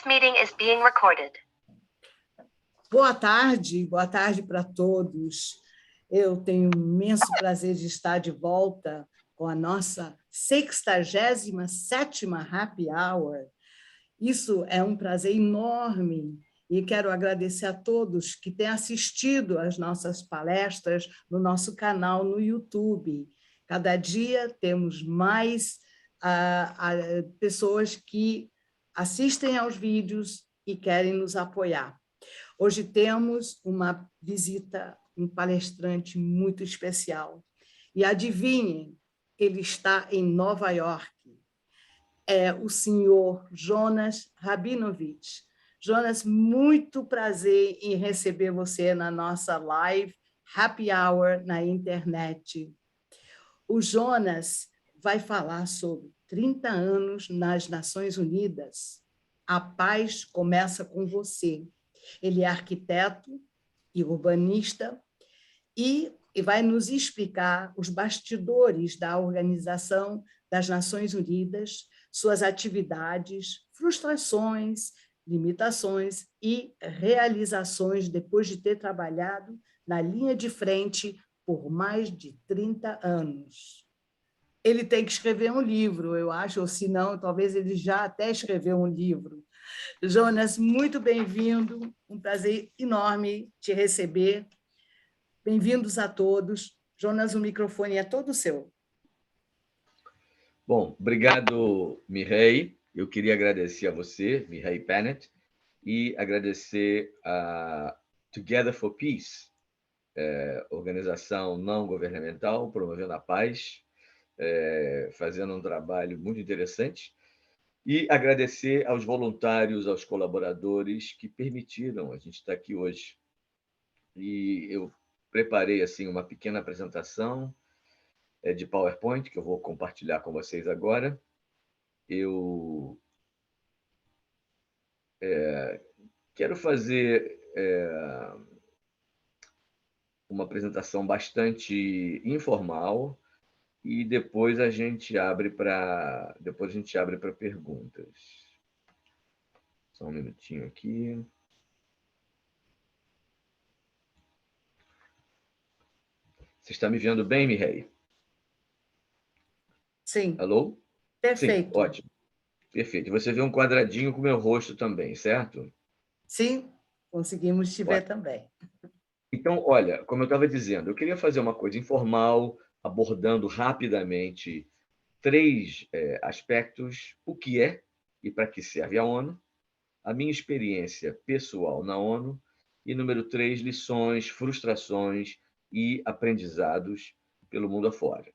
meeting is being recorded. Boa tarde para todos. Eu tenho um imenso prazer de estar de volta com a nossa 67ª Happy Hour. Isso é um prazer enorme e quero agradecer a todos que têm assistido às nossas palestras no nosso canal no YouTube. Cada dia temos mais pessoas que assistem aos vídeos e querem nos apoiar. Hoje temos uma visita, um palestrante muito especial. E adivinhem, ele está em Nova York. É o senhor Jonas Rabinovich. Jonas, muito prazer em receber você na nossa live Happy Hour na internet. O Jonas vai falar sobre 30 anos nas Nações Unidas. A paz começa com você. Ele é arquiteto e urbanista e vai nos explicar os bastidores da Organização das Nações Unidas, suas atividades, frustrações, limitações e realizações depois de ter trabalhado na linha de frente por mais de 30 anos. Ele tem que escrever um livro, eu acho, ou se não, talvez ele já até escreveu um livro. Jonas, muito bem-vindo, um prazer enorme te receber. Bem-vindos a todos. Jonas, o microfone é todo seu. Bom, obrigado, Mireille. Eu queria agradecer a você, Mireille Panet, e agradecer a Together for Peace, organização não governamental promovendo a paz, fazendo um trabalho muito interessante, e agradecer aos voluntários, aos colaboradores que permitiram a gente estar aqui hoje. E eu preparei assim uma pequena apresentação de PowerPoint que eu vou compartilhar com vocês agora. Eu quero fazer uma apresentação bastante informal e depois a gente abre para perguntas. Só um minutinho aqui. Você está me vendo bem, Mireille? Sim. Alô? Perfeito. Sim, ótimo. Perfeito. Você vê um quadradinho com o meu rosto também, certo? Sim, conseguimos te ver também. Então, olha, como eu estava dizendo, eu queria fazer uma coisa informal, abordando rapidamente 3 aspectos: o que é e para que serve a ONU, a minha experiência pessoal na ONU, e número 3, lições, frustrações e aprendizados pelo mundo afora.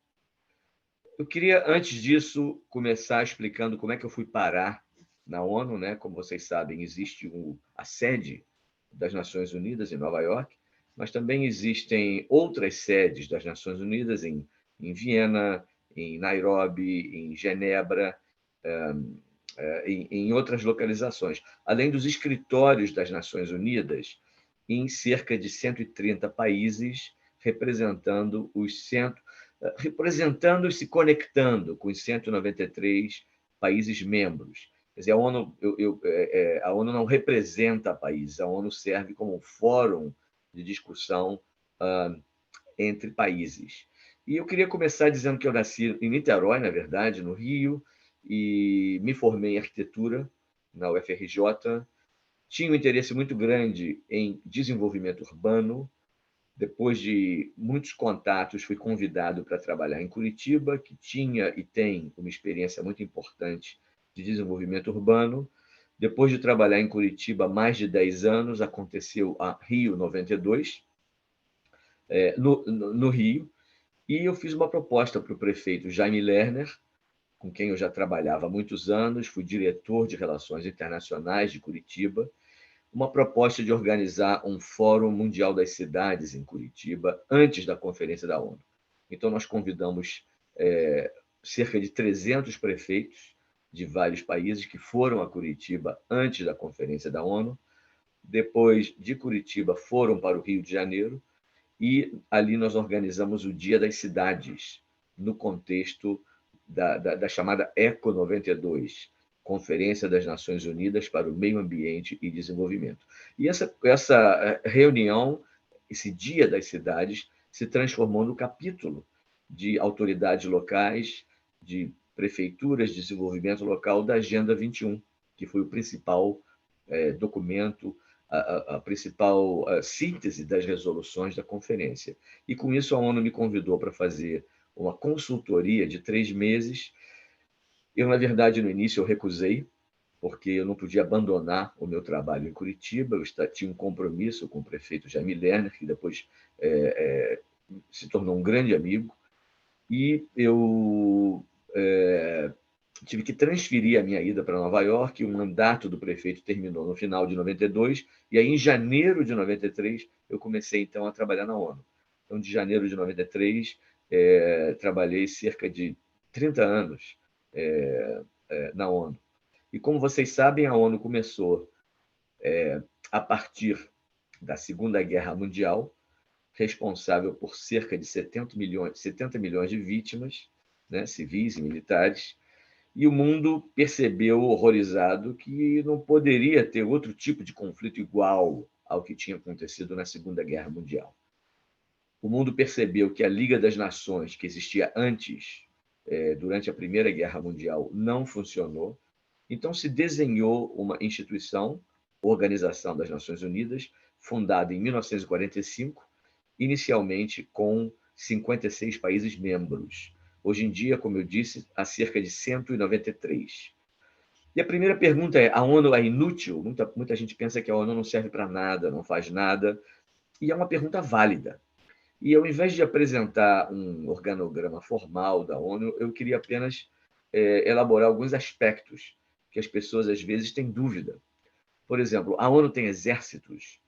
Eu queria, antes disso, começar explicando como é que eu fui parar na ONU, né? Como vocês sabem, existe a sede das Nações Unidas em Nova York, mas também existem outras sedes das Nações Unidas em Viena, em Nairobi, em Genebra, em outras localizações, além dos escritórios das Nações Unidas em cerca de 130 países, representando e se conectando com os 193 países membros. Quer dizer, a ONU não representa países, a ONU serve como um fórum de discussão entre países. E eu queria começar dizendo que eu nasci em Niterói, na verdade, no Rio, e me formei em arquitetura na UFRJ. Tinha um interesse muito grande em desenvolvimento urbano. Depois de muitos contatos, fui convidado para trabalhar em Curitiba, que tinha e tem uma experiência muito importante de desenvolvimento urbano. Depois de trabalhar em Curitiba há mais de 10 anos, aconteceu a Rio 92, no Rio, e eu fiz uma proposta para o prefeito Jaime Lerner, com quem eu já trabalhava há muitos anos, fui diretor de Relações Internacionais de Curitiba, uma proposta de organizar um Fórum Mundial das Cidades em Curitiba, antes da Conferência da ONU. Então, nós convidamos cerca de 300 prefeitos de vários países que foram a Curitiba antes da Conferência da ONU. Depois de Curitiba, foram para o Rio de Janeiro, e ali nós organizamos o Dia das Cidades, no contexto da chamada Eco 92, Conferência das Nações Unidas para o Meio Ambiente e Desenvolvimento. E essa reunião, esse Dia das Cidades, se transformou no capítulo de autoridades locais, de prefeituras de desenvolvimento local da Agenda 21, que foi o principal documento, a principal síntese das resoluções da conferência. E com isso a ONU me convidou para fazer uma consultoria de 3 meses. Eu, na verdade, no início eu recusei, porque eu não podia abandonar o meu trabalho em Curitiba, eu tinha um compromisso com o prefeito Jaime Lerner, que depois se tornou um grande amigo, e eu tive que transferir a minha ida para Nova York, o mandato do prefeito terminou no final de 92, e aí em janeiro de 93 eu comecei então a trabalhar na ONU. Então, de janeiro de 93, trabalhei cerca de 30 anos na ONU. E como vocês sabem, a ONU começou a partir da Segunda Guerra Mundial, responsável por cerca de 70 milhões de vítimas, né, civis e militares, e o mundo percebeu, horrorizado, que não poderia ter outro tipo de conflito igual ao que tinha acontecido na Segunda Guerra Mundial. O mundo percebeu que a Liga das Nações, que existia antes, durante a Primeira Guerra Mundial, não funcionou. Então, se desenhou uma instituição, Organização das Nações Unidas, fundada em 1945, inicialmente com 56 países membros. Hoje em dia, como eu disse, há cerca de 193. E a primeira pergunta é: a ONU é inútil? Muita gente pensa que a ONU não serve para nada, não faz nada. E é uma pergunta válida. E ao invés de apresentar um organograma formal da ONU, eu queria apenas elaborar alguns aspectos que as pessoas às vezes têm dúvida. Por exemplo, a ONU tem exércitos?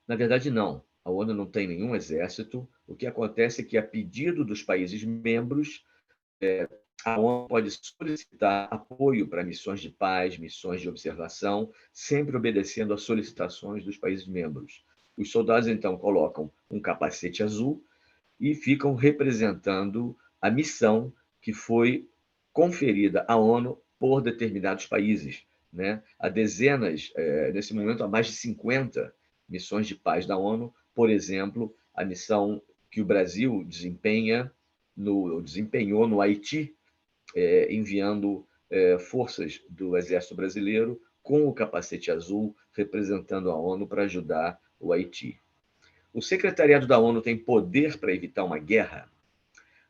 Na verdade, não. A ONU não tem nenhum exército. O que acontece é que, a pedido dos países membros, a ONU pode solicitar apoio para missões de paz, missões de observação, sempre obedecendo às solicitações dos países membros. Os soldados, então, colocam um capacete azul e ficam representando a missão que foi conferida à ONU por determinados países. Né? Há dezenas, nesse momento, há mais de 50 missões de paz da ONU. Por exemplo, a missão que o Brasil desempenhou no Haiti, enviando forças do Exército Brasileiro com o capacete azul, representando a ONU para ajudar o Haiti. O secretariado da ONU tem poder para evitar uma guerra?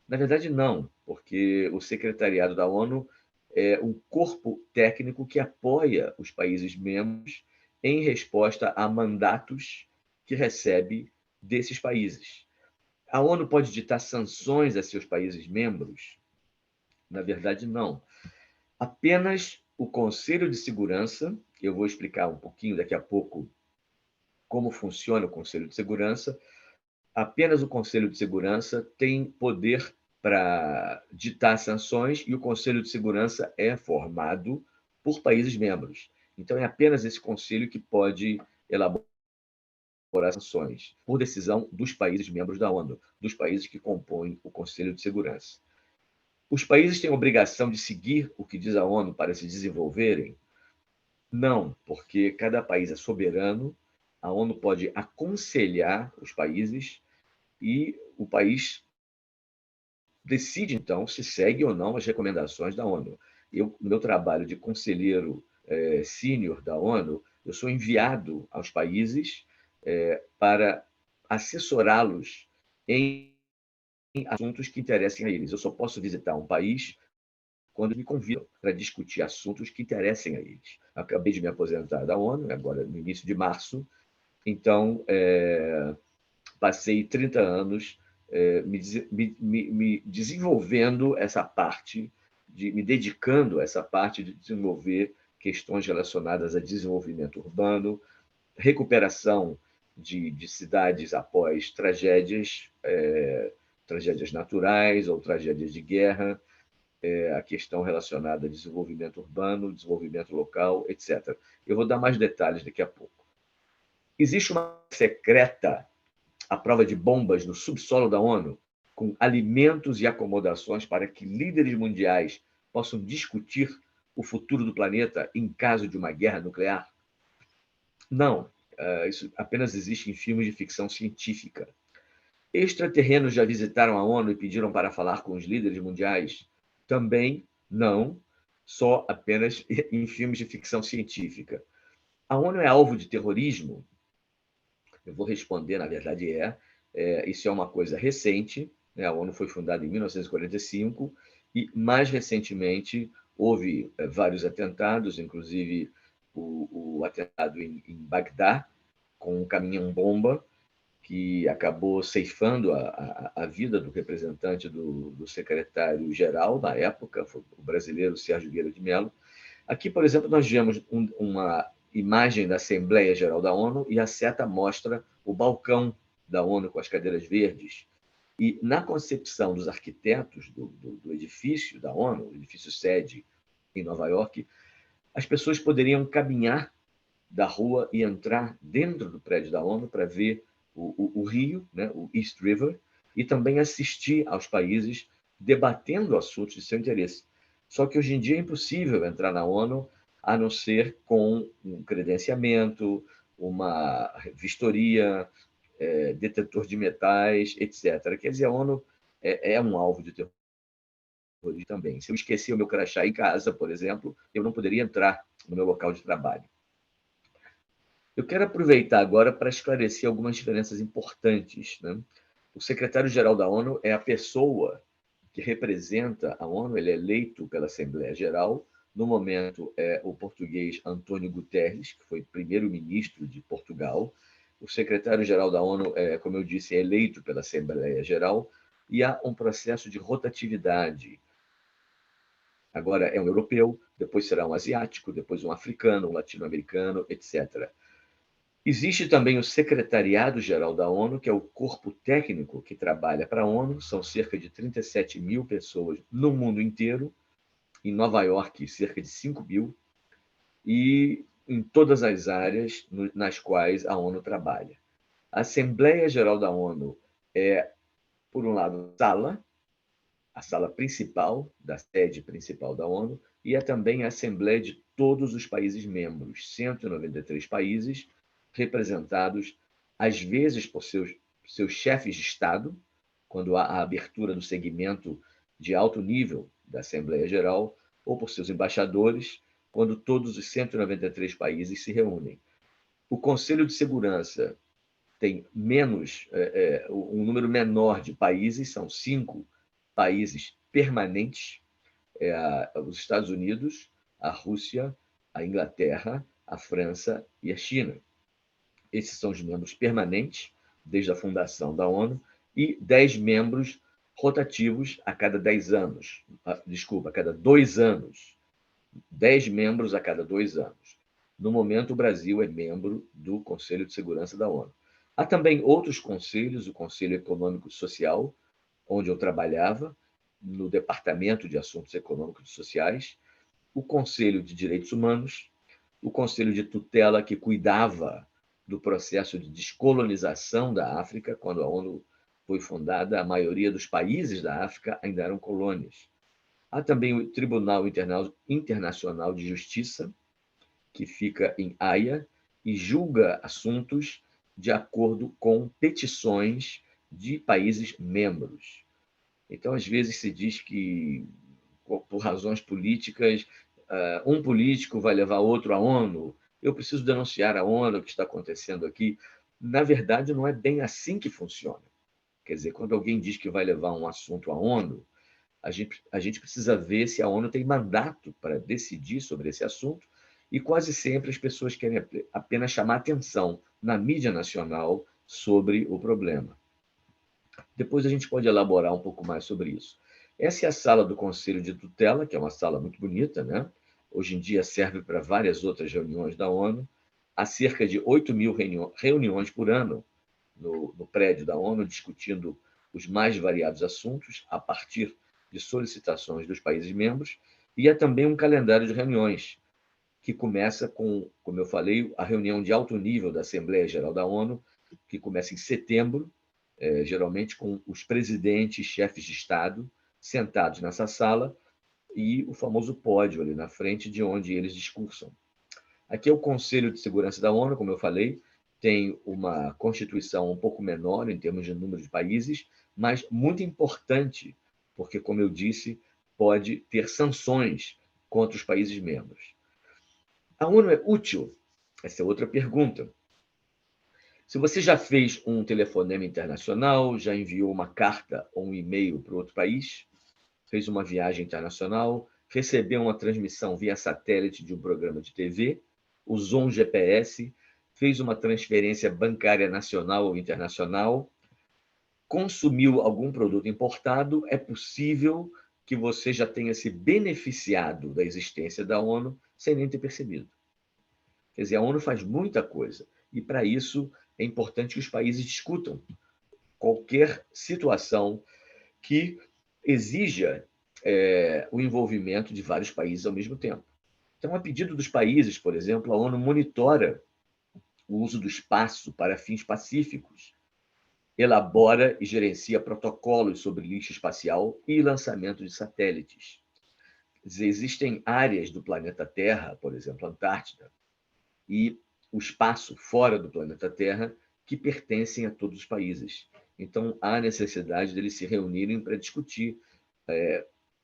Na verdade, não, porque o secretariado da ONU é um corpo técnico que apoia os países membros em resposta a mandatos que recebe desses países. A ONU pode ditar sanções a seus países membros? Na verdade, não. Apenas o Conselho de Segurança, que eu vou explicar um pouquinho daqui a pouco como funciona o Conselho de Segurança, apenas o Conselho de Segurança tem poder para ditar sanções, e o Conselho de Segurança é formado por países membros. Então, é apenas esse conselho que pode elaborar sanções, por decisão dos países membros da ONU, dos países que compõem o Conselho de Segurança. Os países têm a obrigação de seguir o que diz a ONU para se desenvolverem? Não, porque cada país é soberano, a ONU pode aconselhar os países e o país decide, então, se segue ou não as recomendações da ONU. No meu trabalho de conselheiro sênior da ONU, eu sou enviado aos países para assessorá-los em assuntos que interessem a eles. Eu só posso visitar um país quando me convidam para discutir assuntos que interessem a eles. Acabei de me aposentar da ONU, agora no início de março, então passei 30 anos me desenvolvendo essa parte, me dedicando a essa parte de desenvolver questões relacionadas a desenvolvimento urbano, recuperação de cidades após tragédias naturais ou tragédias de guerra, a questão relacionada a desenvolvimento urbano, desenvolvimento local, etc. Eu vou dar mais detalhes daqui a pouco. Existe uma secreta à prova de bombas no subsolo da ONU, com alimentos e acomodações para que líderes mundiais possam discutir o futuro do planeta em caso de uma guerra nuclear? Não, isso apenas existe em filmes de ficção científica. Extraterrenos já visitaram a ONU e pediram para falar com os líderes mundiais? Também não, só apenas em filmes de ficção científica. A ONU é alvo de terrorismo? Eu vou responder, na verdade isso é uma coisa recente, né? A ONU foi fundada em 1945 e, mais recentemente, houve vários atentados, inclusive o atentado em Bagdá, com um caminhão-bomba, que acabou ceifando a vida do representante do secretário-geral na época, foi o brasileiro Sérgio Vieira de Mello. Aqui, por exemplo, nós vemos uma imagem da Assembleia Geral da ONU e a seta mostra o balcão da ONU com as cadeiras verdes. E na concepção dos arquitetos do edifício da ONU, o edifício sede em Nova York, as pessoas poderiam caminhar da rua e entrar dentro do prédio da ONU para ver o rio, né, o East River, e também assistir aos países debatendo assuntos de seu interesse. Só que hoje em dia é impossível entrar na ONU a não ser com um credenciamento, uma vistoria, detetor de metais, etc. Quer dizer, a ONU é um alvo de terrorismo também. Se eu esqueci o meu crachá em casa, por exemplo, eu não poderia entrar no meu local de trabalho. Eu quero aproveitar agora para esclarecer algumas diferenças importantes, né? O secretário-geral da ONU é a pessoa que representa a ONU, ele é eleito pela Assembleia Geral. No momento, é o português António Guterres, que foi primeiro-ministro de Portugal. O secretário-geral da ONU, como eu disse, é eleito pela Assembleia Geral e há um processo de rotatividade. Agora é um europeu, depois será um asiático, depois um africano, um latino-americano, etc. Existe também o Secretariado-Geral da ONU, que é o corpo técnico que trabalha para a ONU. São cerca de 37 mil pessoas no mundo inteiro. Em Nova York, cerca de 5 mil. E em todas as áreas nas quais a ONU trabalha. A Assembleia Geral da ONU é, por um lado, a sala principal, da sede principal da ONU, e é também a Assembleia de todos os países membros, 193 países, representados, às vezes, por seus chefes de Estado, quando há a abertura do segmento de alto nível da Assembleia Geral, ou por seus embaixadores, quando todos os 193 países se reúnem. O Conselho de Segurança tem um número menor de países, são 5 países permanentes, os Estados Unidos, a Rússia, a Inglaterra, a França e a China. Esses são os membros permanentes, desde a fundação da ONU, e 10 membros rotativos a cada 10 anos. Desculpa, a cada 2 anos. 10 membros a cada 2 anos. No momento, o Brasil é membro do Conselho de Segurança da ONU. Há também outros conselhos, o Conselho Econômico e Social, onde eu trabalhava, no Departamento de Assuntos Econômicos e Sociais, o Conselho de Direitos Humanos, o Conselho de Tutela, que cuidava do processo de descolonização da África. Quando a ONU foi fundada, a maioria dos países da África ainda eram colônias. Há também o Tribunal Internacional de Justiça, que fica em Haia e julga assuntos de acordo com petições de países membros. Então, às vezes, se diz que, por razões políticas, um político vai levar outro à ONU. Eu preciso denunciar a ONU o que está acontecendo aqui. Na verdade, não é bem assim que funciona. Quer dizer, quando alguém diz que vai levar um assunto à ONU, a gente precisa ver se a ONU tem mandato para decidir sobre esse assunto, e quase sempre as pessoas querem apenas chamar atenção na mídia nacional sobre o problema. Depois a gente pode elaborar um pouco mais sobre isso. Essa é a sala do Conselho de Tutela, que é uma sala muito bonita, né? Hoje em dia serve para várias outras reuniões da ONU. Há cerca de 8 mil reuniões por ano no prédio da ONU, discutindo os mais variados assuntos, a partir de solicitações dos países membros, e há também um calendário de reuniões, que começa com, como eu falei, a reunião de alto nível da Assembleia Geral da ONU, que começa em setembro, geralmente com os presidentes, chefes de Estado, sentados nessa sala, e o famoso pódio ali na frente de onde eles discursam. Aqui é o Conselho de Segurança da ONU, como eu falei, tem uma constituição um pouco menor em termos de número de países, mas muito importante, porque, como eu disse, pode ter sanções contra os países membros. A ONU é útil? Essa é outra pergunta. Se você já fez um telefonema internacional, já enviou uma carta ou um e-mail para outro país, fez uma viagem internacional, recebeu uma transmissão via satélite de um programa de TV, usou um GPS, fez uma transferência bancária nacional ou internacional, consumiu algum produto importado, é possível que você já tenha se beneficiado da existência da ONU sem nem ter percebido. Quer dizer, a ONU faz muita coisa e, para isso, é importante que os países discutam qualquer situação que exija o envolvimento de vários países ao mesmo tempo. Então, a pedido dos países, por exemplo, a ONU monitora o uso do espaço para fins pacíficos, elabora e gerencia protocolos sobre lixo espacial e lançamento de satélites. Quer dizer, existem áreas do planeta Terra, por exemplo, a Antártida, e o espaço fora do planeta Terra que pertencem a todos os países. Então, há necessidade deles se reunirem para discutir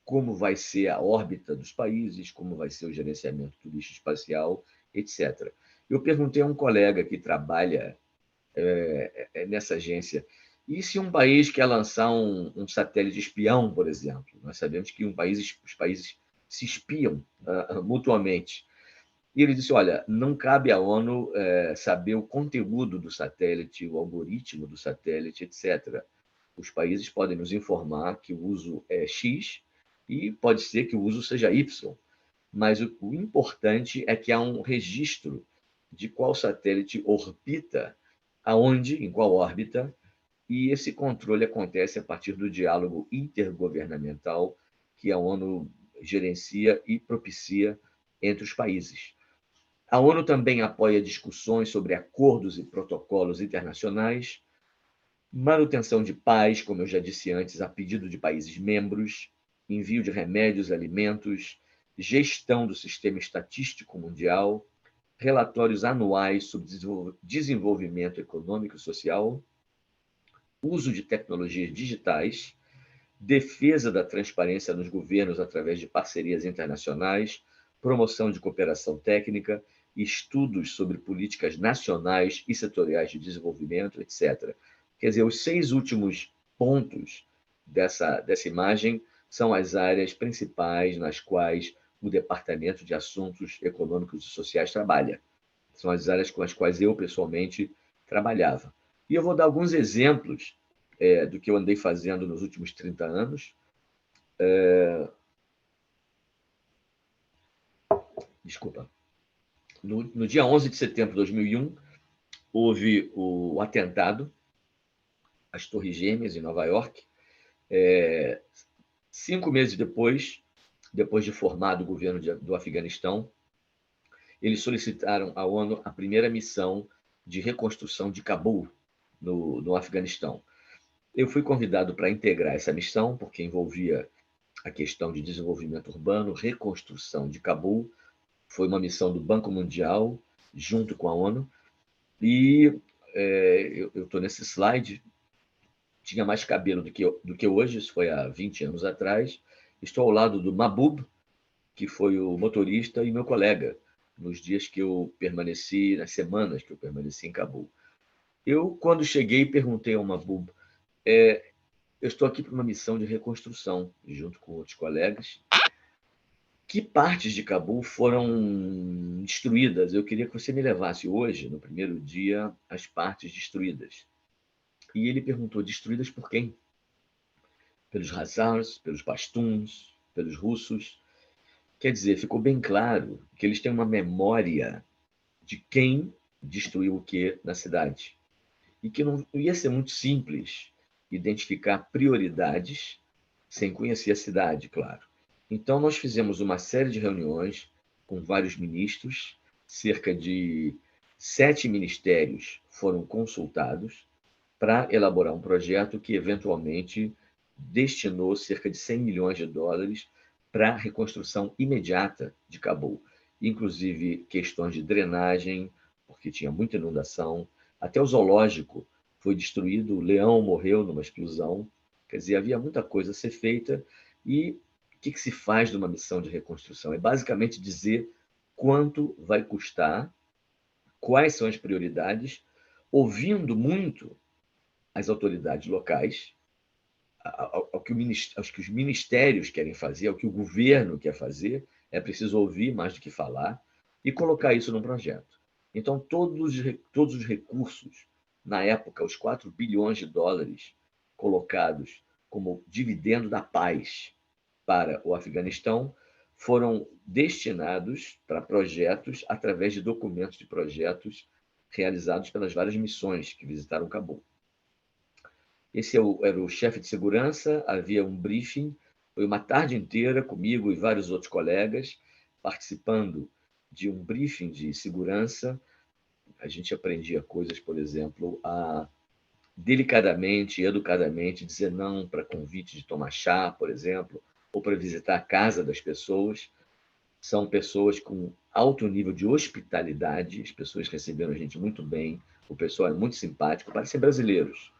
como vai ser a órbita dos países, como vai ser o gerenciamento do lixo espacial, etc. Eu perguntei a um colega que trabalha nessa agência, e se um país quer lançar um satélite espião, por exemplo? Nós sabemos que os países se espiam mutuamente. E ele disse, olha, não cabe à ONU saber o conteúdo do satélite, o algoritmo do satélite, etc. Os países podem nos informar que o uso é X e pode ser que o uso seja Y. Mas o importante é que há um registro de qual satélite orbita, aonde, em qual órbita, e esse controle acontece a partir do diálogo intergovernamental que a ONU gerencia e propicia entre os países. A ONU também apoia discussões sobre acordos e protocolos internacionais, manutenção de paz, como eu já disse antes, a pedido de países membros, envio de remédios e alimentos, gestão do sistema estatístico mundial, relatórios anuais sobre desenvolvimento econômico e social, uso de tecnologias digitais, defesa da transparência nos governos através de parcerias internacionais, promoção de cooperação técnica, estudos sobre políticas nacionais e setoriais de desenvolvimento, etc. Quer dizer, os 6 últimos pontos dessa imagem são as áreas principais nas quais o Departamento de Assuntos Econômicos e Sociais trabalha. São as áreas com as quais eu, pessoalmente, trabalhava. E eu vou dar alguns exemplos do que eu andei fazendo nos últimos 30 anos. Desculpa. No dia 11 de setembro de 2001, houve o atentado às Torres Gêmeas, em Nova York. 5 meses depois de formado o governo do Afeganistão, eles solicitaram à ONU a primeira missão de reconstrução de Cabul, no Afeganistão. Eu fui convidado para integrar essa missão, porque envolvia a questão de desenvolvimento urbano, reconstrução de Cabul. Foi uma missão do Banco Mundial, junto com a ONU. E eu estou nesse slide, tinha mais cabelo do que hoje, isso foi há 20 anos atrás. Estou ao lado do Mahbub, que foi o motorista e meu colega, nos dias que eu permaneci, nas semanas que eu permaneci em Cabul. Eu, quando cheguei, perguntei ao Mahbub, eu estou aqui para uma missão de reconstrução, junto com outros colegas. Que partes de Cabul foram destruídas? Eu queria que você me levasse hoje, no primeiro dia, as partes destruídas. E ele perguntou, destruídas por quem? Pelos Hazars, pelos Pashtuns, pelos russos. Quer dizer, ficou bem claro que eles têm uma memória de quem destruiu o que na cidade. E que não ia ser muito simples identificar prioridades sem conhecer a cidade, claro. Então, nós fizemos uma série de reuniões com vários ministros, cerca de 7 ministérios foram consultados para elaborar um projeto que, eventualmente, destinou cerca de 100 milhões de dólares para a reconstrução imediata de Cabul, inclusive questões de drenagem, porque tinha muita inundação, até o zoológico foi destruído, o leão morreu numa explosão, quer dizer, havia muita coisa a ser feita. E o que se faz de uma missão de reconstrução? É basicamente dizer quanto vai custar, quais são as prioridades, ouvindo muito as autoridades locais, ao que os ministérios querem fazer, ao que o governo quer fazer. É preciso ouvir mais do que falar e colocar isso num projeto. Então, todos os recursos, na época, os 4 bilhões de dólares colocados como dividendo da paz para o Afeganistão, foram destinados para projetos através de documentos de projetos realizados pelas várias missões que visitaram Cabul. Esse era o chefe de segurança, havia um briefing, foi uma tarde inteira comigo e vários outros colegas participando de um briefing de segurança. A gente aprendia coisas, por exemplo, a delicadamente, educadamente, dizer não para convite de tomar chá, por exemplo, ou para visitar a casa das pessoas. São pessoas com alto nível de hospitalidade, as pessoas receberam a gente muito bem, o pessoal é muito simpático, parecem brasileiros.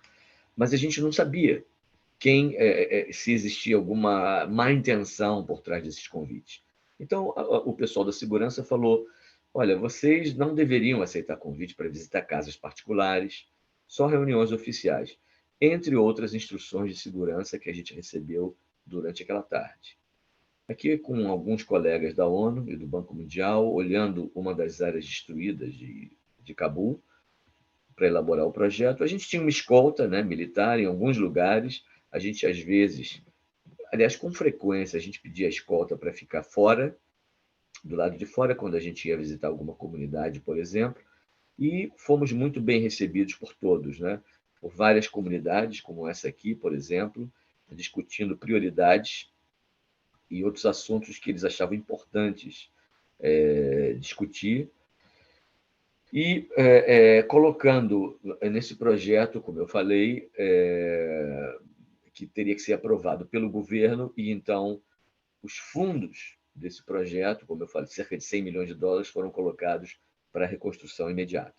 Mas a gente não sabia se existia alguma má intenção por trás desses convites. Então, o pessoal da segurança falou: olha, vocês não deveriam aceitar convite para visitar casas particulares, só reuniões oficiais, entre outras instruções de segurança que a gente recebeu durante aquela tarde. Aqui, com alguns colegas da ONU e do Banco Mundial, olhando uma das áreas destruídas de Cabul, para elaborar o projeto. A gente tinha uma escolta, né, militar em alguns lugares. A gente, às vezes, aliás, com frequência, a gente pedia escolta para ficar fora, do lado de fora, quando a gente ia visitar alguma comunidade, por exemplo. E fomos muito bem recebidos por todos, né? Por várias comunidades, como essa aqui, por exemplo, discutindo prioridades e outros assuntos que eles achavam importantes discutir. E colocando nesse projeto, como eu falei, que teria que ser aprovado pelo governo, e então os fundos desse projeto, como eu falei, cerca de 100 milhões de dólares, foram colocados para a reconstrução imediata.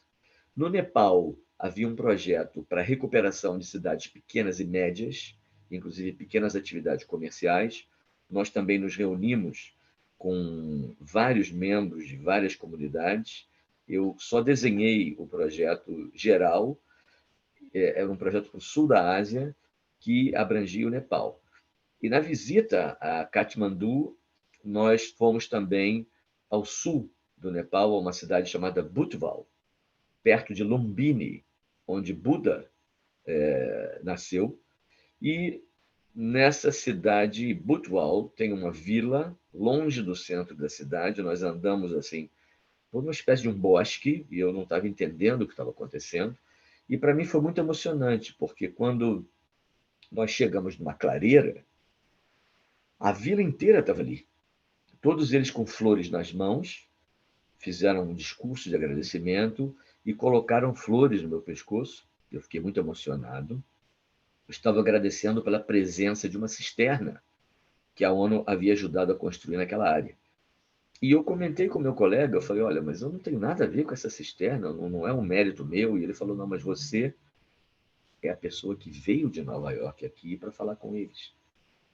No Nepal, havia um projeto para a recuperação de cidades pequenas e médias, inclusive pequenas atividades comerciais. Nós também nos reunimos com vários membros de várias comunidades. Eu só desenhei o projeto geral, era um projeto para o sul da Ásia, que abrangia o Nepal. E na visita a Katmandu, nós fomos também ao sul do Nepal, a uma cidade chamada Butwal, perto de Lumbini, onde Buda nasceu. E nessa cidade, Butwal, tem uma vila longe do centro da cidade. Nós andamos assim por uma espécie de um bosque, e eu não estava entendendo o que estava acontecendo. E para mim foi muito emocionante, porque quando nós chegamos numa clareira, a vila inteira estava ali. Todos eles com flores nas mãos, fizeram um discurso de agradecimento e colocaram flores no meu pescoço. Eu fiquei muito emocionado. Eu estava agradecendo pela presença de uma cisterna que a ONU havia ajudado a construir naquela área. E eu comentei com meu colega, eu falei: olha, mas eu não tenho nada a ver com essa cisterna, não é um mérito meu. E ele falou: não, mas você é a pessoa que veio de Nova York aqui para falar com eles.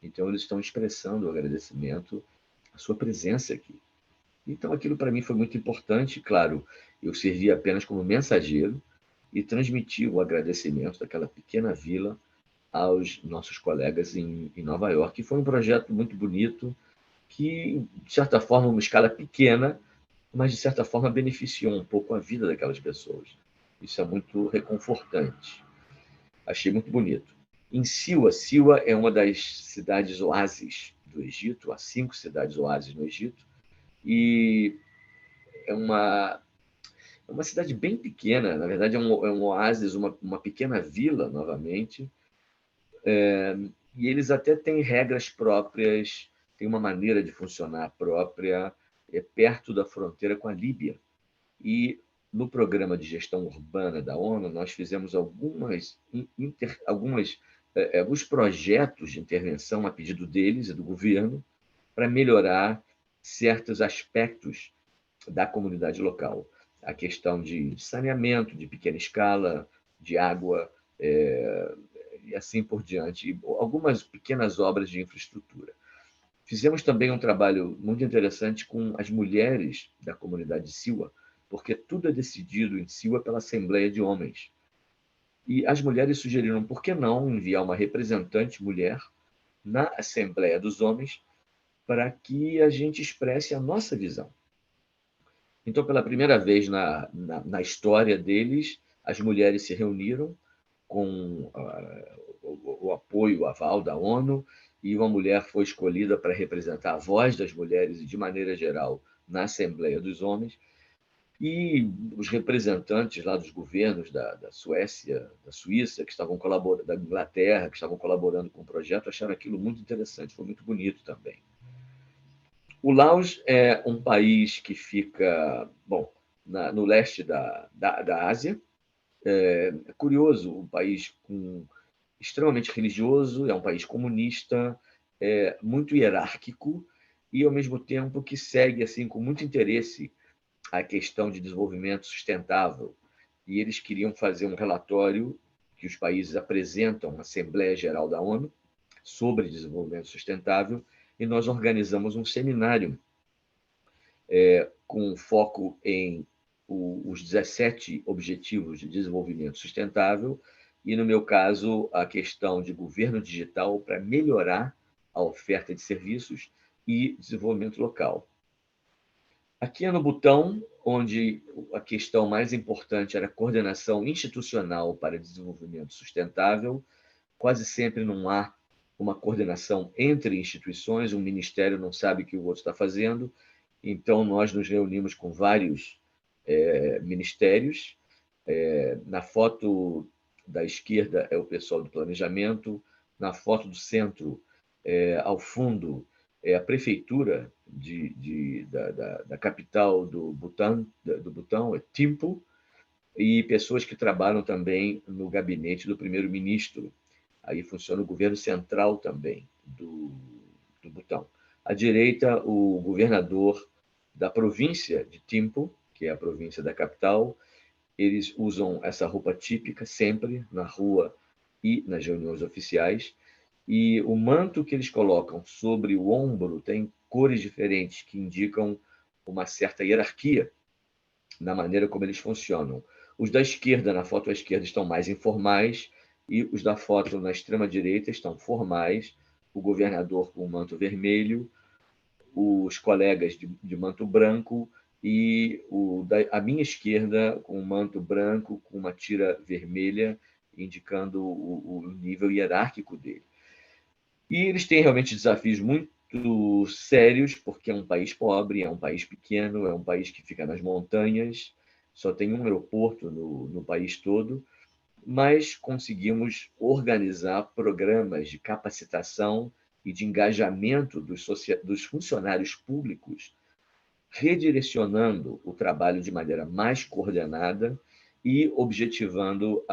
Então eles estão expressando o agradecimento à sua presença aqui. Então aquilo para mim foi muito importante. Claro, eu servi apenas como mensageiro e transmiti o agradecimento daquela pequena vila aos nossos colegas em Nova York. E foi um projeto muito bonito, que, de certa forma, uma escala pequena, mas, de certa forma, beneficiou um pouco a vida daquelas pessoas. Isso é muito reconfortante. Achei muito bonito. Em Siwa é uma das cidades oásis do Egito, há 5 cidades oásis no Egito, e é uma cidade bem pequena. Na verdade, é um oásis, uma pequena vila, novamente, e eles até têm regras próprias, têm uma maneira de funcionar própria, perto da fronteira com a Líbia. E no programa de gestão urbana da ONU, nós fizemos alguns projetos de intervenção a pedido deles e do governo, para melhorar certos aspectos da comunidade local. A questão de saneamento, de pequena escala, de água, e assim por diante. E algumas pequenas obras de infraestrutura. Fizemos também um trabalho muito interessante com as mulheres da comunidade Siwa, porque tudo é decidido em Siwa pela Assembleia de Homens. E as mulheres sugeriram, por que não enviar uma representante mulher na Assembleia dos Homens para que a gente expresse a nossa visão. Então, pela primeira vez na história deles, as mulheres se reuniram com o apoio, o aval da ONU, e uma mulher foi escolhida para representar a voz das mulheres e, de maneira geral, na Assembleia dos Homens. E os representantes lá dos governos da Suécia, da Suíça, que estavam colaborando, da Inglaterra, que estavam colaborando com o projeto, acharam aquilo muito interessante, foi muito bonito também. O Laos é um país que fica, bom, no leste da Ásia. É curioso, um país extremamente religioso, é um país comunista, muito hierárquico e, ao mesmo tempo, que segue assim com muito interesse a questão de desenvolvimento sustentável. E eles queriam fazer um relatório que os países apresentam à Assembleia Geral da ONU sobre desenvolvimento sustentável, e nós organizamos um seminário com foco em os 17 Objetivos de Desenvolvimento Sustentável e, no meu caso, a questão de governo digital para melhorar a oferta de serviços e desenvolvimento local. Aqui é no Butão, onde a questão mais importante era a coordenação institucional para desenvolvimento sustentável. Quase sempre não há uma coordenação entre instituições, um ministério não sabe o que o outro está fazendo, então nós nos reunimos com vários ministérios. Na foto da esquerda é o pessoal do planejamento, na foto do centro, ao fundo, é a prefeitura da capital do Butão, é Thimphu, e pessoas que trabalham também no gabinete do primeiro-ministro. Aí funciona o governo central também do Butão. À direita, o governador da província de Thimphu, que é a província da capital. Eles usam essa roupa típica sempre na rua e nas reuniões oficiais. E o manto que eles colocam sobre o ombro tem cores diferentes que indicam uma certa hierarquia na maneira como eles funcionam. Os da esquerda, na foto à esquerda, estão mais informais, e os da foto na extrema-direita estão formais. O governador com o manto vermelho, os colegas de manto branco e a minha esquerda com um manto branco, com uma tira vermelha, indicando o nível hierárquico dele. E eles têm realmente desafios muito sérios, porque é um país pobre, é um país pequeno, é um país que fica nas montanhas, só tem um aeroporto no país todo, mas conseguimos organizar programas de capacitação e de engajamento dos funcionários públicos, redirecionando o trabalho de maneira mais coordenada e objetivando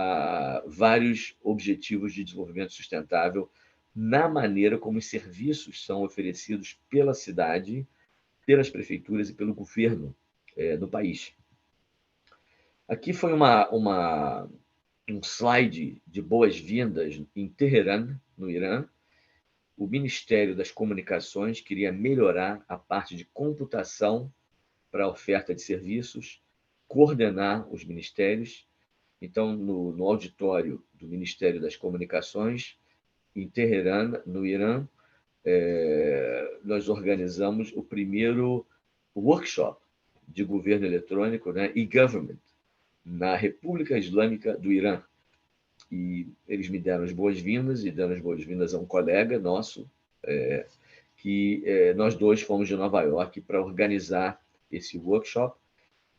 vários objetivos de desenvolvimento sustentável na maneira como os serviços são oferecidos pela cidade, pelas prefeituras e pelo governo do país. Aqui foi um slide de boas-vindas em Teherã, no Irã. O Ministério das Comunicações queria melhorar a parte de computação para a oferta de serviços, coordenar os ministérios. Então, no auditório do Ministério das Comunicações, em Teherã, no Irã, nós organizamos o primeiro workshop de governo eletrônico, e-government, na República Islâmica do Irã. E eles me deram as boas-vindas e deram as boas-vindas a um colega nosso, que nós dois fomos de Nova York para organizar esse workshop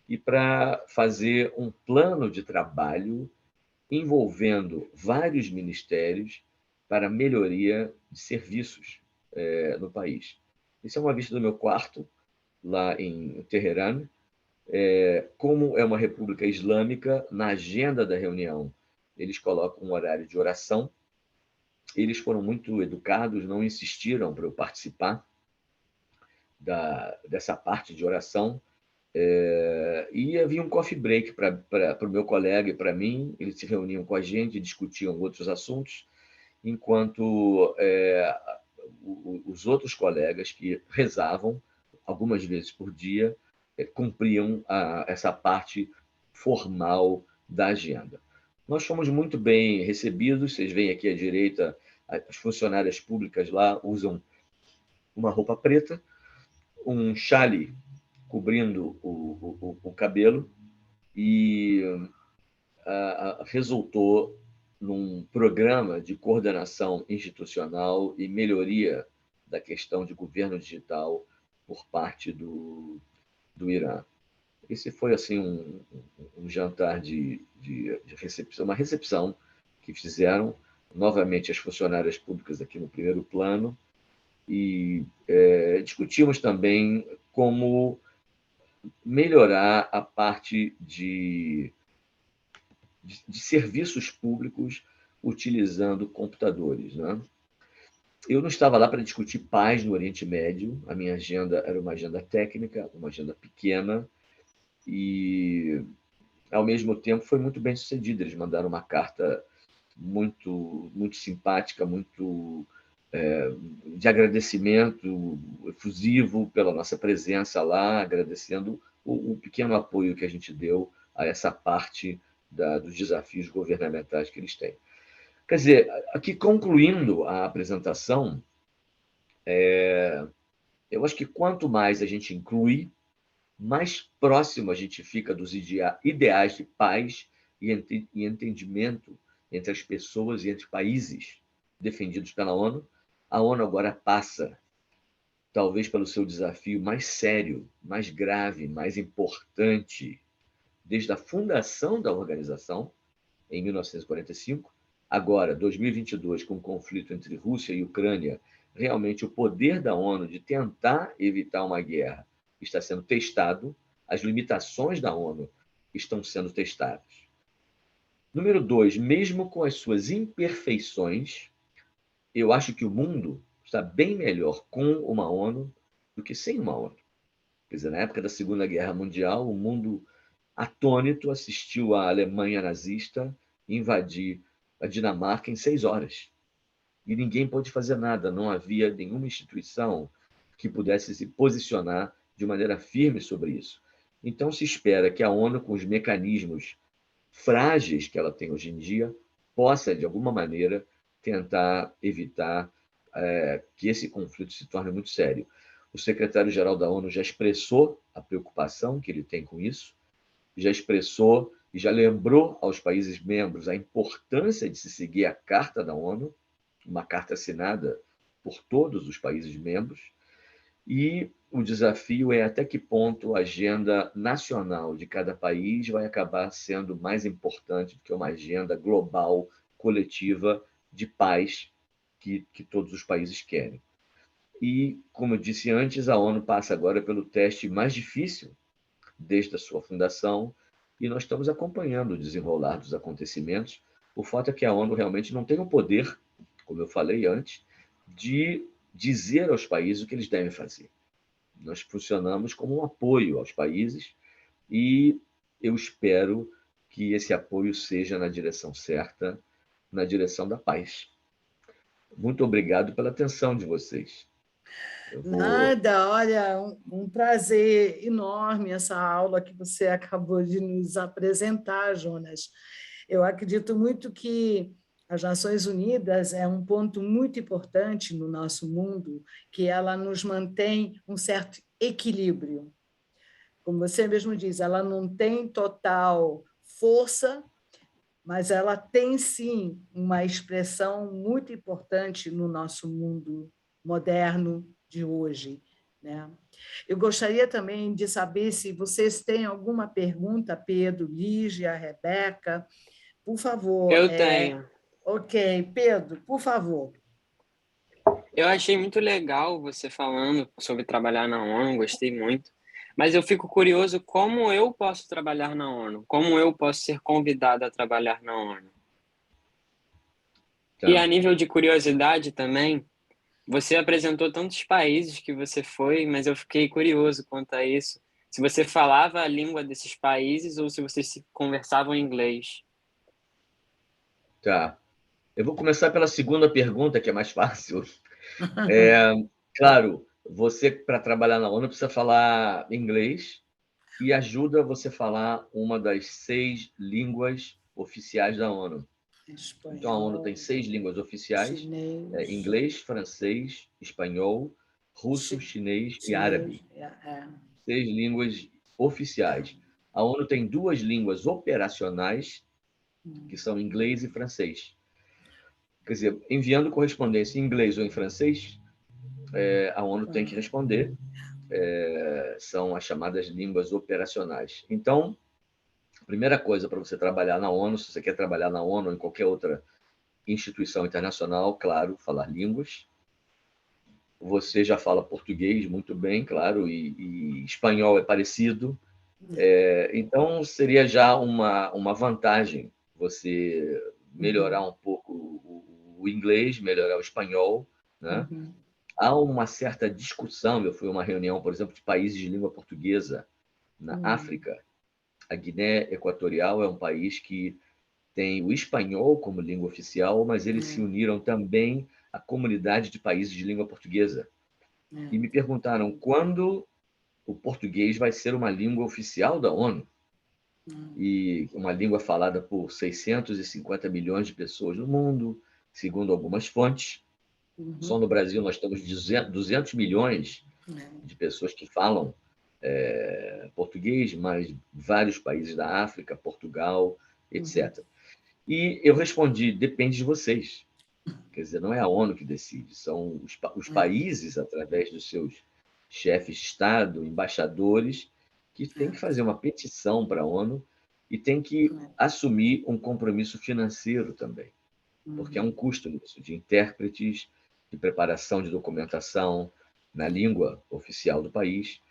e para fazer um plano de trabalho envolvendo vários ministérios para melhoria de serviços no país. Essa é uma vista do meu quarto, lá em Teherã. Como é uma república islâmica, na agenda da reunião, eles colocam um horário de oração. Eles foram muito educados, não insistiram para eu participar, dessa parte de oração. E havia um coffee break para o meu colega e para mim. Eles se reuniam com a gente, discutiam outros assuntos, enquanto os outros colegas que rezavam algumas vezes por dia cumpriam essa parte formal da agenda. Nós fomos muito bem recebidos. Vocês veem aqui à direita, as funcionárias públicas lá usam uma roupa preta, um chale cobrindo o cabelo, e resultou num programa de coordenação institucional e melhoria da questão de governo digital por parte do Irã. Esse foi assim um jantar de recepção, uma recepção que fizeram novamente as funcionárias públicas aqui no primeiro plano, e discutimos também como melhorar a parte de serviços públicos utilizando computadores, né? Eu não estava lá para discutir paz no Oriente Médio. A minha agenda era uma agenda técnica, uma agenda pequena, e, ao mesmo tempo, foi muito bem sucedida. Eles mandaram uma carta muito, muito simpática, muito de agradecimento efusivo pela nossa presença lá, agradecendo o pequeno apoio que a gente deu a essa parte dos desafios governamentais que eles têm. Quer dizer, aqui concluindo a apresentação, eu acho que quanto mais a gente inclui, mais próximo a gente fica dos ideais de paz e entendimento entre as pessoas e entre países defendidos pela ONU. A ONU agora passa, talvez pelo seu desafio mais sério, mais grave, mais importante, desde a fundação da organização, em 1945, agora, 2022, com o conflito entre Rússia e Ucrânia, realmente o poder da ONU de tentar evitar uma guerra está sendo testado, as limitações da ONU estão sendo testadas. Número 2, mesmo com as suas imperfeições, eu acho que o mundo está bem melhor com uma ONU do que sem uma ONU. Quer dizer, na época da Segunda Guerra Mundial, o mundo atônito assistiu a Alemanha nazista invadir a Dinamarca em 6 horas. E ninguém pôde fazer nada, não havia nenhuma instituição que pudesse se posicionar de maneira firme sobre isso. Então, se espera que a ONU, com os mecanismos frágeis que ela tem hoje em dia, possa, de alguma maneira, tentar evitar que esse conflito se torne muito sério. O secretário-geral da ONU já expressou a preocupação que ele tem com isso, já expressou e já lembrou aos países membros a importância de se seguir a Carta da ONU, uma carta assinada por todos os países membros, e o desafio é até que ponto a agenda nacional de cada país vai acabar sendo mais importante do que uma agenda global, coletiva, de paz que todos os países querem. E, como eu disse antes, a ONU passa agora pelo teste mais difícil desde a sua fundação, e nós estamos acompanhando o desenrolar dos acontecimentos. O fato é que a ONU realmente não tem o poder, como eu falei antes, de dizer aos países o que eles devem fazer. Nós funcionamos como um apoio aos países, e eu espero que esse apoio seja na direção certa, na direção da paz. Muito obrigado pela atenção de vocês. Nada, olha, um prazer enorme essa aula que você acabou de nos apresentar, Jonas. Eu acredito muito que as Nações Unidas é um ponto muito importante no nosso mundo, que ela nos mantém um certo equilíbrio. Como você mesmo diz, ela não tem total força, mas ela tem sim uma expressão muito importante no nosso mundo moderno de hoje, né? Eu gostaria também de saber se vocês têm alguma pergunta, Pedro, Lígia, Rebeca, por favor. Eu tenho. Ok, Pedro, por favor. Eu achei muito legal você falando sobre trabalhar na ONU, gostei muito. Mas eu fico curioso como eu posso trabalhar na ONU, como eu posso ser convidado a trabalhar na ONU. Tá. E a nível de curiosidade também, Você apresentou tantos países que você foi, mas eu fiquei curioso quanto a isso. Se você falava a língua desses países ou se vocês conversavam em inglês. Tá. Eu vou começar pela segunda pergunta, que é mais fácil. Claro, você, para trabalhar na ONU, precisa falar inglês e ajuda você a falar uma das 6 línguas oficiais da ONU. Então, a ONU tem Espanhol, 6 línguas oficiais: chinês, inglês, francês, espanhol, russo, chi- chinês e chinês, árabe. 6 línguas oficiais. A ONU tem 2 línguas operacionais, que são inglês e francês. Quer dizer, enviando correspondência em inglês ou em francês, a ONU tem que responder. São as chamadas línguas operacionais. Então, a primeira coisa para você trabalhar na ONU, se você quer trabalhar na ONU ou em qualquer outra instituição internacional, claro, falar línguas. Você já fala português muito bem, claro, e espanhol é parecido. Então, seria já uma vantagem você melhorar um pouco o inglês, melhorar o espanhol, né? Há uma certa discussão. Eu fui a uma reunião, por exemplo, de países de língua portuguesa na África. A Guiné Equatorial é um país que tem o espanhol como língua oficial, mas eles se uniram também à comunidade de países de língua portuguesa. E me perguntaram quando o português vai ser uma língua oficial da ONU, e uma língua falada por 650 milhões de pessoas no mundo, segundo algumas fontes. Só no Brasil nós temos 200 milhões de pessoas que falam português, mas vários países da África, Portugal, etc. E eu respondi: depende de vocês. Quer dizer, não é a ONU que decide, são os países, através dos seus chefes de Estado, embaixadores, que têm que fazer uma petição para a ONU e têm que assumir um compromisso financeiro também, porque há um custo nisso, de intérpretes, de preparação de documentação na língua oficial do país,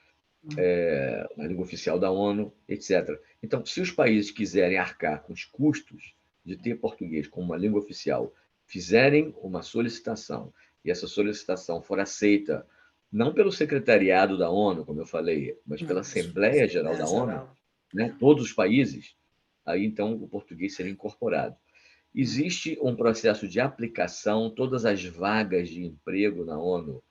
na língua oficial da ONU, etc. Então, se os países quiserem arcar com os custos de ter português como uma língua oficial, fizerem uma solicitação e essa solicitação for aceita não pelo secretariado da ONU, como eu falei, mas pela Assembleia Geral da ONU, né, todos os países, aí então o português seria incorporado. Existe um processo de aplicação, todas as vagas de emprego na ONU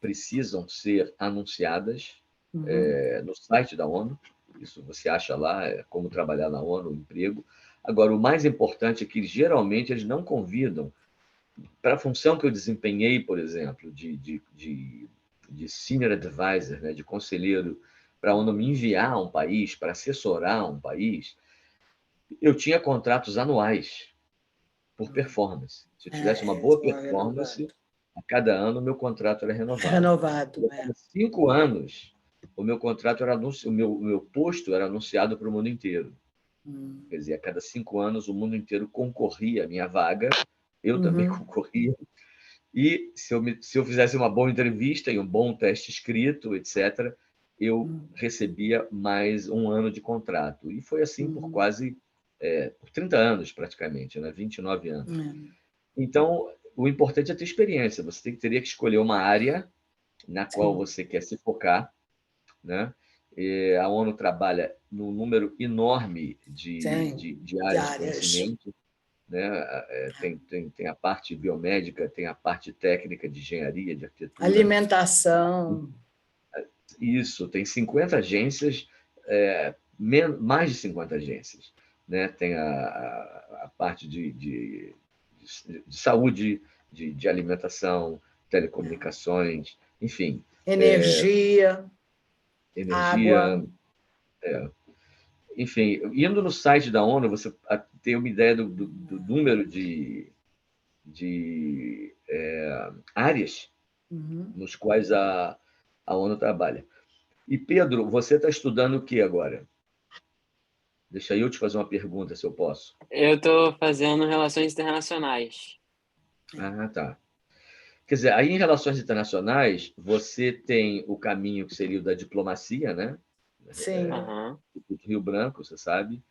precisam ser anunciadas no site da ONU. Isso você acha lá, como trabalhar na ONU, emprego. Agora, o mais importante é que, geralmente, eles não convidam. Para a função que eu desempenhei, por exemplo, de senior advisor, né, de conselheiro, para a ONU me enviar a um país, para assessorar um país, eu tinha contratos anuais por performance. Se eu tivesse uma boa performance, a cada ano o meu contrato era renovado. Renovado, E a cada 5 anos, o meu contrato era o meu posto era anunciado para o mundo inteiro. Quer dizer, a cada 5 anos o mundo inteiro concorria à minha vaga, eu também concorria. E se eu fizesse uma boa entrevista e um bom teste escrito, etc., eu recebia mais um ano de contrato. E foi assim por quase por 30 anos, praticamente, né? 29 anos. Então, o importante é ter experiência. Você teria que escolher uma área na qual você quer se focar, né? A ONU trabalha num número enorme de áreas de conhecimento, né? Tem a parte biomédica, tem a parte técnica de engenharia, de arquitetura. Alimentação. Isso, tem 50 agências, mais de 50 agências, né? Tem a parte de saúde, de alimentação, telecomunicações, enfim. Energia, Energia. água. Enfim, indo no site da ONU, você tem uma ideia do número de áreas nos quais a ONU trabalha. E, Pedro, você está estudando o que agora? Deixa eu te fazer uma pergunta, se eu posso. Eu estou fazendo relações internacionais. Ah, tá. Quer dizer, aí em relações internacionais, você tem o caminho que seria o da diplomacia, né? Sim. Do Rio Branco, você sabe.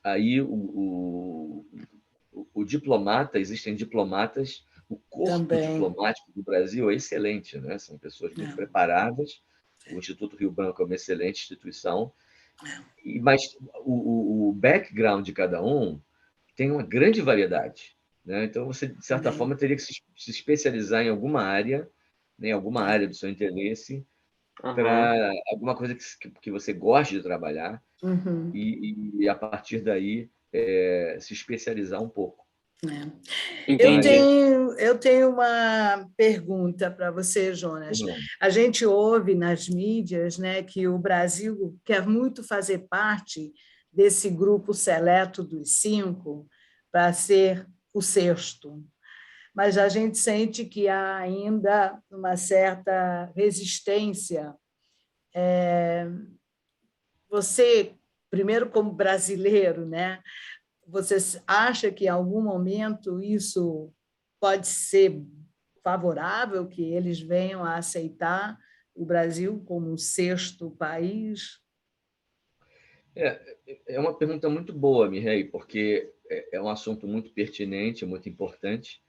Aí o diplomata, existem diplomatas O corpo Também. diplomático do Brasil é excelente, né? São pessoas muito preparadas. O Instituto Rio Branco é uma excelente instituição, mas o background de cada um tem uma grande variedade, né? Então, você, de certa forma, teria que se especializar em alguma área, né? Em alguma área do seu interesse, para alguma coisa que você goste de trabalhar, e a partir daí se especializar um pouco. Entendi. Eu tenho uma pergunta para você, Jonas. A gente ouve nas mídias, né, que o Brasil quer muito fazer parte desse grupo seleto dos 5 para ser o sexto, mas a gente sente que há ainda uma certa resistência. Você, primeiro como brasileiro, né? Você acha que em algum momento isso pode ser favorável, que eles venham a aceitar o Brasil como um sexto país? É uma pergunta muito boa, Mirei, porque é um assunto muito pertinente, muito importante.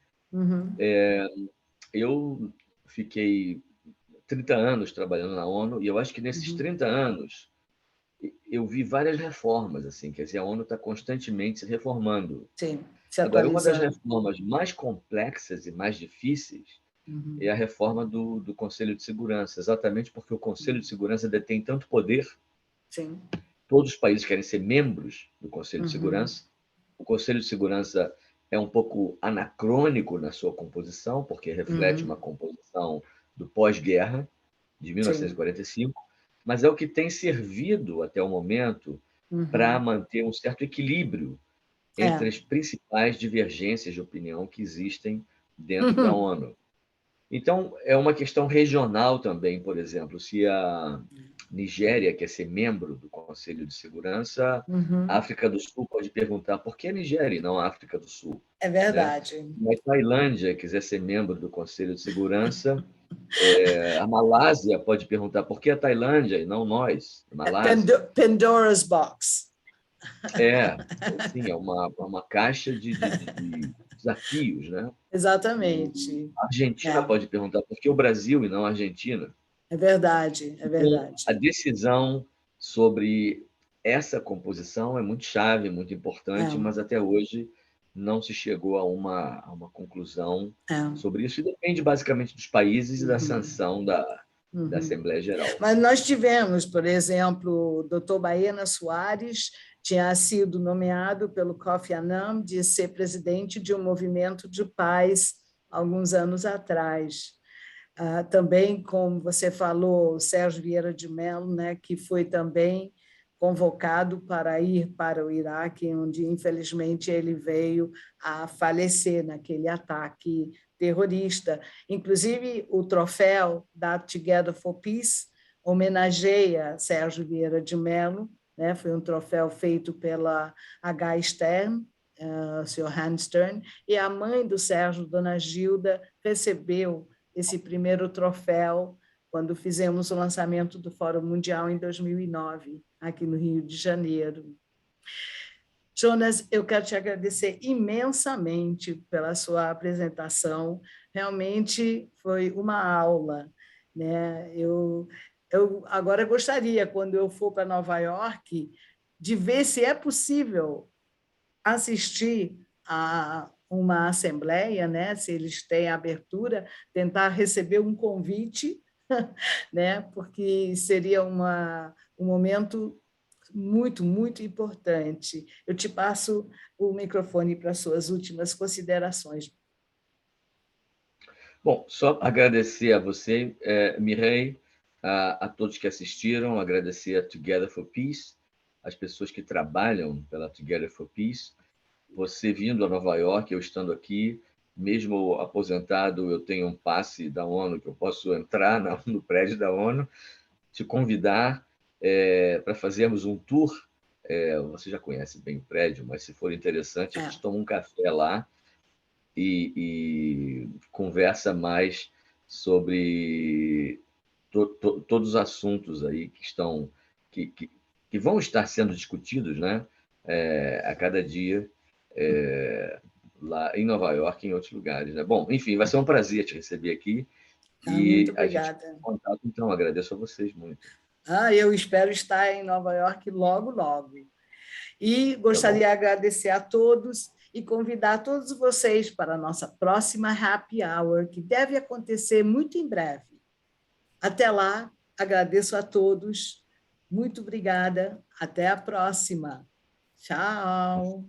Eu fiquei 30 anos trabalhando na ONU, e eu acho que nesses 30 anos eu vi várias reformas, assim, quer dizer, a ONU está constantemente se reformando. Sim, se Agora, uma das atualizando. reformas mais complexas e mais difíceis é a reforma do Conselho de Segurança, exatamente porque o Conselho de Segurança detém tanto poder. Sim. Todos os países querem ser membros do Conselho de Segurança. O Conselho de Segurança é um pouco anacrônico na sua composição, porque reflete uma composição do pós-guerra, de 1945, mas é o que tem servido até o momento para manter um certo equilíbrio entre as principais divergências de opinião que existem dentro da ONU. Então, é uma questão regional também, por exemplo, se a Nigéria quer ser membro do Conselho de Segurança, a África do Sul pode perguntar por que a Nigéria e não a África do Sul? É Né? verdade. Se a Tailândia quiser ser membro do Conselho de Segurança, a Malásia pode perguntar por que a Tailândia e não nós, a Malásia? Pandora's Box. Sim, é uma caixa de desafios, né? Exatamente. A Argentina pode perguntar por que o Brasil e não a Argentina? É verdade, é Então, verdade. a decisão sobre essa composição é muito chave, muito importante, mas até hoje não se chegou a uma conclusão sobre isso, e depende basicamente dos países e da sanção da Assembleia Geral. Mas nós tivemos, por exemplo, o doutor Baena Soares tinha sido nomeado pelo Kofi Annan de ser presidente de um movimento de paz alguns anos atrás. Também, como você falou, o Sérgio Vieira de Mello, né, que foi também convocado para ir para o Iraque, onde, infelizmente, ele veio a falecer naquele ataque terrorista. Inclusive, o troféu da Together for Peace homenageia Sérgio Vieira de Mello, né? Foi um troféu feito pela H. Stern, o Sr. Hans Stern, e a mãe do Sérgio, Dona Gilda, recebeu esse primeiro troféu quando fizemos o lançamento do Fórum Mundial em 2009, aqui no Rio de Janeiro. Jonas, eu quero te agradecer imensamente pela sua apresentação. Realmente foi uma aula, né? Eu agora gostaria, quando eu for para Nova York, de ver se é possível assistir a uma assembleia, né? Se eles têm abertura, tentar receber um convite, né? Porque seria um momento muito, muito importante. Eu te passo o microfone para suas últimas considerações. Bom, só agradecer a você, Mirei, a todos que assistiram, agradecer a Together for Peace, as pessoas que trabalham pela Together for Peace. Você vindo a Nova York, eu estando aqui, mesmo aposentado, eu tenho um passe da ONU que eu posso entrar no prédio da ONU, te convidar para fazermos um tour. Você já conhece bem o prédio, mas se for interessante, a gente toma um café lá e conversa mais sobre todos os assuntos aí que vão estar sendo discutidos, né? A cada dia lá em Nova York e em outros lugares, né? Bom, enfim, vai ser um prazer te receber aqui Muito e a gente obrigada. contato, então, agradeço a vocês muito. Eu espero estar em Nova York logo, logo. E Tá bom. gostaria de agradecer a todos e convidar todos vocês para a nossa próxima Happy Hour, que deve acontecer muito em breve. Até lá, agradeço a todos. Muito obrigada. Até a próxima. Tchau.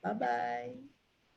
Bye, bye.